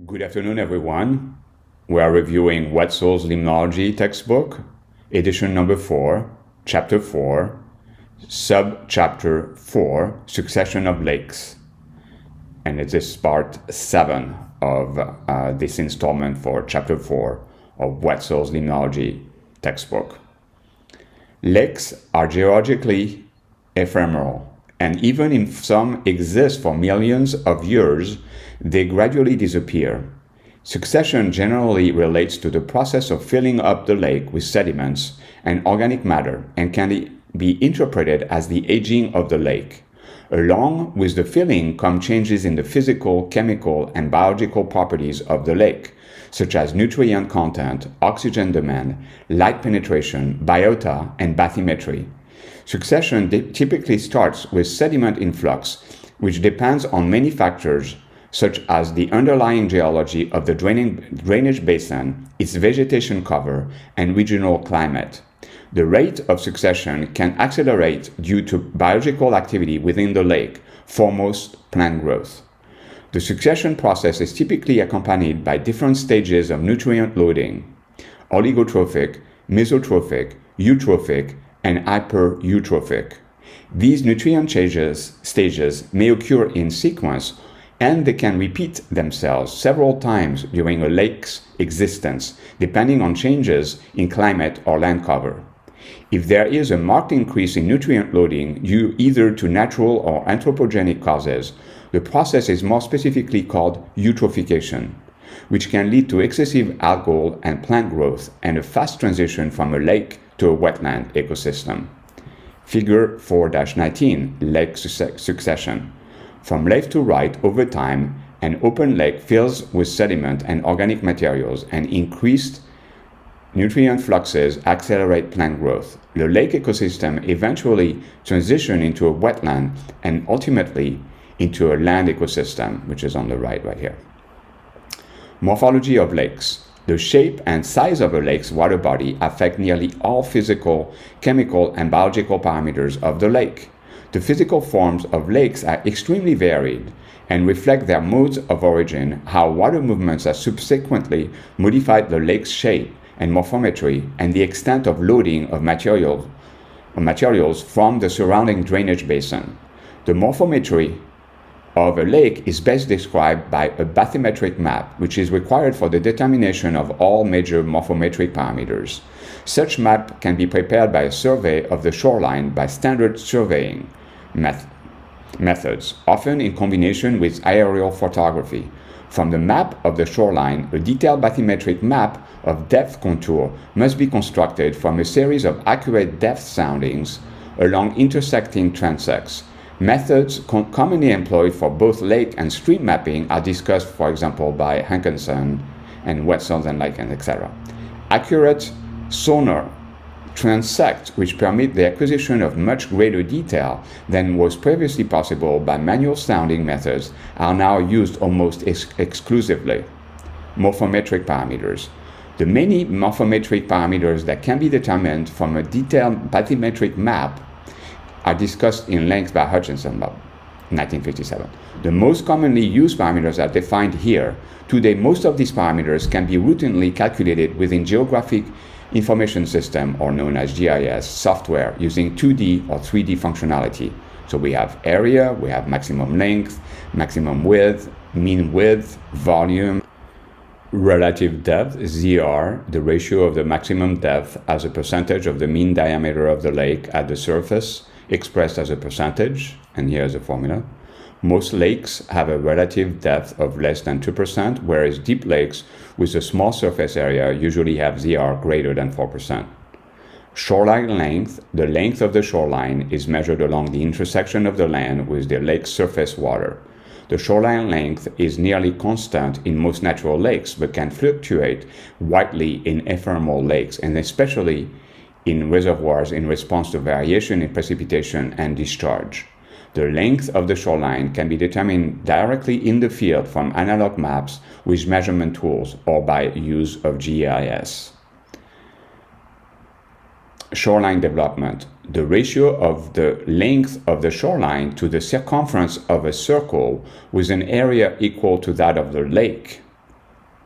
Good afternoon, everyone. We are reviewing Wetzel's Limnology textbook, edition number 4, chapter 4, sub-chapter 4, Succession of Lakes. And it is part 7 of this installment for chapter 4 of Wetzel's Limnology textbook. Lakes are geologically ephemeral, and even if some exist for millions of years, they gradually disappear. Succession generally relates to the process of filling up the lake with sediments and organic matter and can be interpreted as the aging of the lake. Along with the filling come changes in the physical, chemical, and biological properties of the lake, such as nutrient content, oxygen demand, light penetration, biota, and bathymetry. Succession typically starts with sediment influx, which depends on many factors such as the underlying geology of the drainage basin, its vegetation cover, and regional climate. The rate of succession can accelerate due to biological activity within the lake, foremost plant growth. The succession process is typically accompanied by different stages of nutrient loading: oligotrophic, mesotrophic, eutrophic, and hypereutrophic. These nutrient stages may occur in sequence, and they can repeat themselves several times during a lake's existence, depending on changes in climate or land cover. If there is a marked increase in nutrient loading due either to natural or anthropogenic causes, the process is more specifically called eutrophication, which can lead to excessive algal and plant growth and a fast transition from a lake to a wetland ecosystem. Figure 4-19, lake succession. From left to right, over time, an open lake fills with sediment and organic materials, and increased nutrient fluxes accelerate plant growth. The lake ecosystem eventually transitions into a wetland and ultimately into a land ecosystem, which is on the right here. Morphology of lakes. The shape and size of a lake's water body affect nearly all physical, chemical, and biological parameters of the lake. The physical forms of lakes are extremely varied and reflect their modes of origin, how water movements have subsequently modified the lake's shape and morphometry, and the extent of loading of materials from the surrounding drainage basin. The morphometry of a lake is best described by a bathymetric map, which is required for the determination of all major morphometric parameters. Such map can be prepared by a survey of the shoreline by standard surveying methods, often in combination with aerial photography. From the map of the shoreline, a detailed bathymetric map of depth contour must be constructed from a series of accurate depth soundings along intersecting transects. Methods commonly employed for both lake and stream mapping are discussed, for example, by Hankinson and Wetzel and Lycan, etc. Accurate sonar transects, which permit the acquisition of much greater detail than was previously possible by manual sounding methods, are now used almost exclusively. Morphometric parameters. The many morphometric parameters that can be determined from a detailed bathymetric map are discussed in length by Hutchinson, 1957. The most commonly used parameters are defined here. Today, most of these parameters can be routinely calculated within Geographic Information System, or known as GIS, software using 2D or 3D functionality. So we have area, we have maximum length, maximum width, mean width, volume, relative depth, ZR, the ratio of the maximum depth as a percentage of the mean diameter of the lake at the surface, expressed as a percentage, and here's a formula. Most lakes have a relative depth of less than 2%, whereas deep lakes with a small surface area usually have ZR greater than 4%. Shoreline length. The length of the shoreline is measured along the intersection of the land with the lake's surface water. The shoreline length is nearly constant in most natural lakes, but can fluctuate widely in ephemeral lakes, and especially in reservoirs in response to variation in precipitation and discharge. The length of the shoreline can be determined directly in the field from analog maps with measurement tools or by use of GIS. Shoreline development. The ratio of the length of the shoreline to the circumference of a circle with an area equal to that of the lake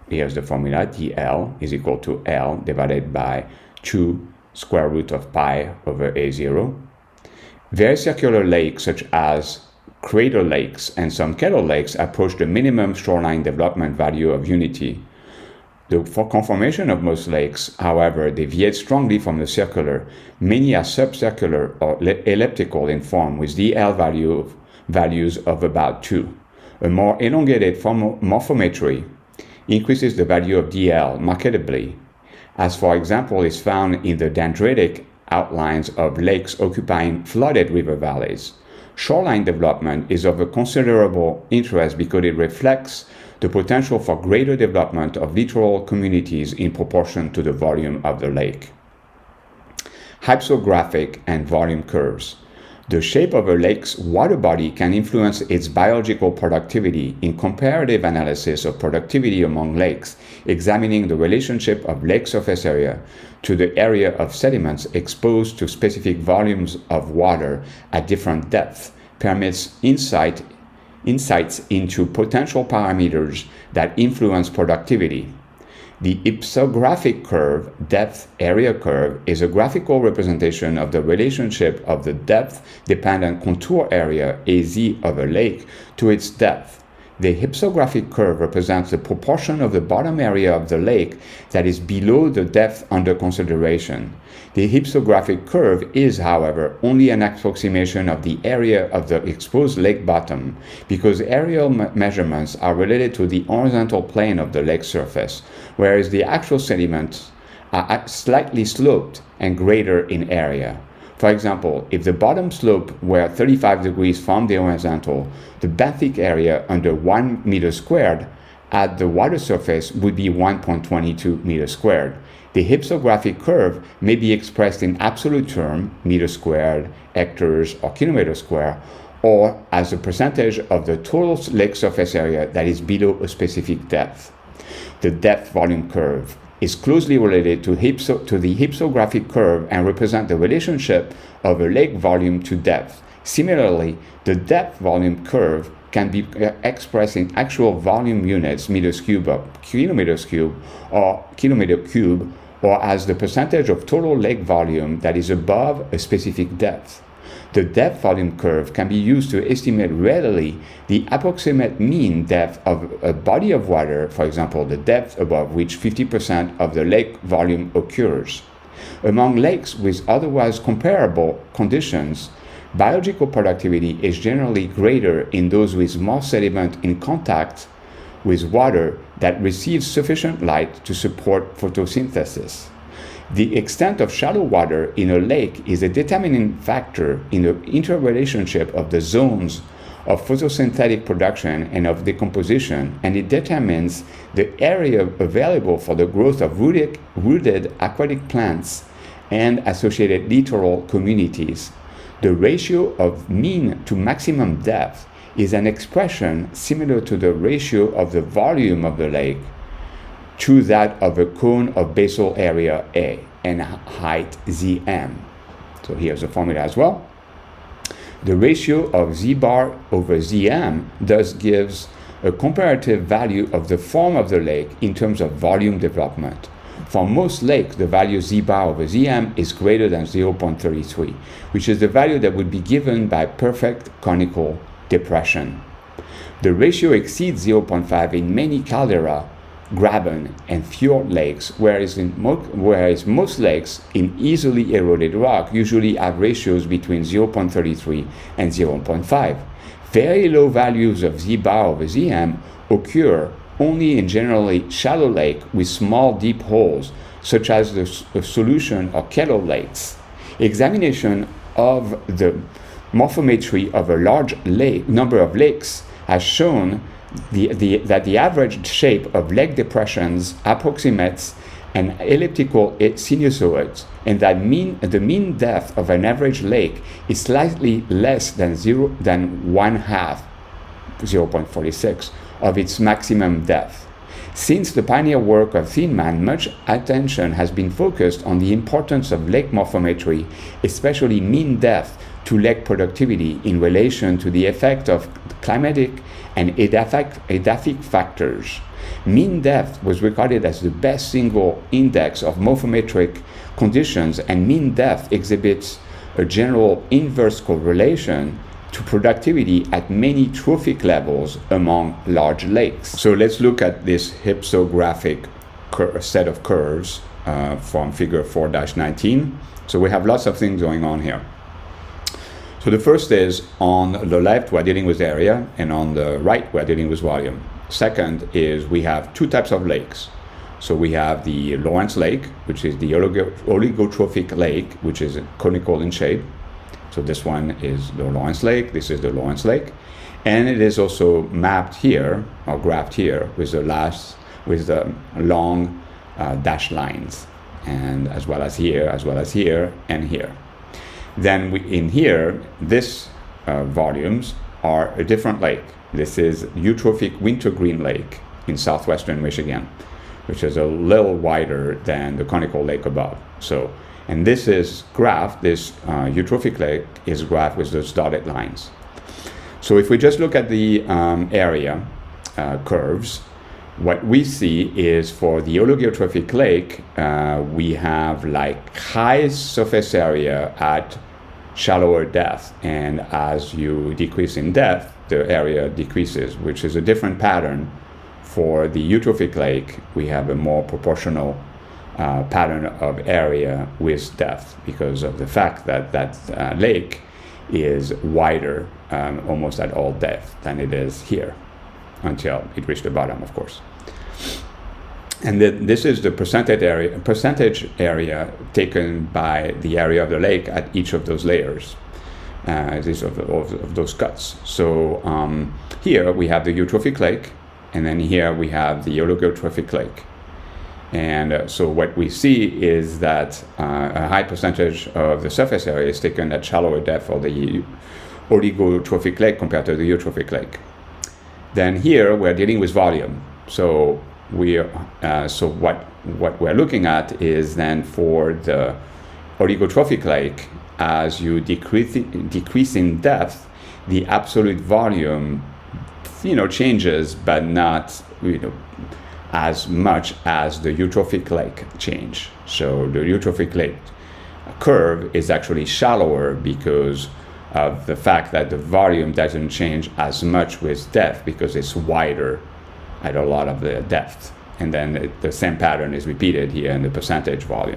here's the formula. dl is equal to L divided by 2 square root of pi over A0. Very circular lakes such as crater lakes and some kettle lakes approach the minimum shoreline development value of unity. The conformation of most lakes, however, deviate strongly from the circular. Many are subcircular or elliptical in form with dl values of about 2. A more elongated morphometry increases the value of dl markedly, as for example is found in the dendritic outlines of lakes occupying flooded river valleys. Shoreline development is of a considerable interest because it reflects the potential for greater development of littoral communities in proportion to the volume of the lake. Hypsographic and volume curves. The shape of a lake's water body can influence its biological productivity. In comparative analysis of productivity among lakes, examining the relationship of lake surface area to the area of sediments exposed to specific volumes of water at different depths permits insights into potential parameters that influence productivity. The hypsographic curve, depth area curve, is a graphical representation of the relationship of the depth-dependent contour area AZ of a lake to its depth. The hypsographic curve represents the proportion of the bottom area of the lake that is below the depth under consideration. The hypsographic curve is, however, only an approximation of the area of the exposed lake bottom because aerial measurements are related to the horizontal plane of the lake surface, whereas the actual sediments are slightly sloped and greater in area. For example, if the bottom slope were 35 degrees from the horizontal, the bathyc area under 1 meter squared at the water surface would be 1.22 meters squared. The hypsographic curve may be expressed in absolute term, meter squared, hectares, or kilometer square, or as a percentage of the total lake surface area that is below a specific depth. The depth volume curve is closely related to the hypsographic curve and represent the relationship of a lake volume to depth. Similarly, the depth volume curve can be expressed in actual volume units, meters cube or kilometers cube, or as the percentage of total lake volume that is above a specific depth. The depth volume curve can be used to estimate readily the approximate mean depth of a body of water, for example, the depth above which 50% of the lake volume occurs. Among lakes with otherwise comparable conditions, biological productivity is generally greater in those with more sediment in contact with water that receives sufficient light to support photosynthesis. The extent of shallow water in a lake is a determining factor in the interrelationship of the zones of photosynthetic production and of decomposition, and it determines the area available for the growth of rooted aquatic plants and associated littoral communities. The ratio of mean to maximum depth is an expression similar to the ratio of the volume of the lake to that of a cone of basal area A and height Zm. So here's the formula as well. The ratio of Z bar over Zm thus gives a comparative value of the form of the lake in terms of volume development. For most lakes, the value Z bar over Zm is greater than 0.33, which is the value that would be given by perfect conical depression. The ratio exceeds 0.5 in many caldera, graben, and fjord lakes, whereas most lakes in easily eroded rock usually have ratios between 0.33 and 0.5. Very low values of Z bar over Zm occur only in generally shallow lake with small deep holes, such as the solution or kettle lakes. Examination of the morphometry of a large number of lakes has shown that the average shape of lake depressions approximates an elliptical sinusoid, and that the mean depth of an average lake is slightly less than 0.46 of its maximum depth. Since the pioneer work of Thinman, much attention has been focused on the importance of lake morphometry, especially mean depth, to lake productivity in relation to the effect of climatic and edaphic factors. Mean depth was regarded as the best single index of morphometric conditions, and mean depth exhibits a general inverse correlation to productivity at many trophic levels among large lakes. So let's look at this hypsographic set of curves from figure 4-19. So we have lots of things going on here. So the first is, on the left we're dealing with area, and on the right we're dealing with volume. Second is, we have two types of lakes. So we have the Lawrence Lake, which is the oligotrophic lake, which is conical in shape. So this one is the Lawrence Lake, this is the Lawrence Lake. And it is also mapped here, or graphed here, with the long dashed lines, and as well as here, and here. Then in here, this volumes are a different lake. This is eutrophic wintergreen lake in southwestern Michigan, which is a little wider than the conical lake above. So, and this is graphed, this eutrophic lake is graphed with those dotted lines. So if we just look at the area curves, what we see is, for the oligotrophic lake, we have like high surface area at shallower depth, and as you decrease in depth, the area decreases, which is a different pattern. For the eutrophic lake, we have a more proportional pattern of area with depth, because of the fact that that lake is wider almost at all depth than it is here, until it reached the bottom, of course. And this is the percentage area taken by the area of the lake at each of those layers, of those cuts. So here we have the eutrophic lake, and then here we have the oligotrophic lake. And so what we see is that a high percentage of the surface area is taken at shallower depth for the oligotrophic lake compared to the eutrophic lake. Then here we're dealing with volume. So what we're looking at is, then for the oligotrophic lake, as you decrease in depth, the absolute volume changes, but not as much as the eutrophic lake change. So the eutrophic lake curve is actually shallower because of the fact that the volume doesn't change as much with depth, because it's wider at a lot of the depth. And then the same pattern is repeated here in the percentage volume.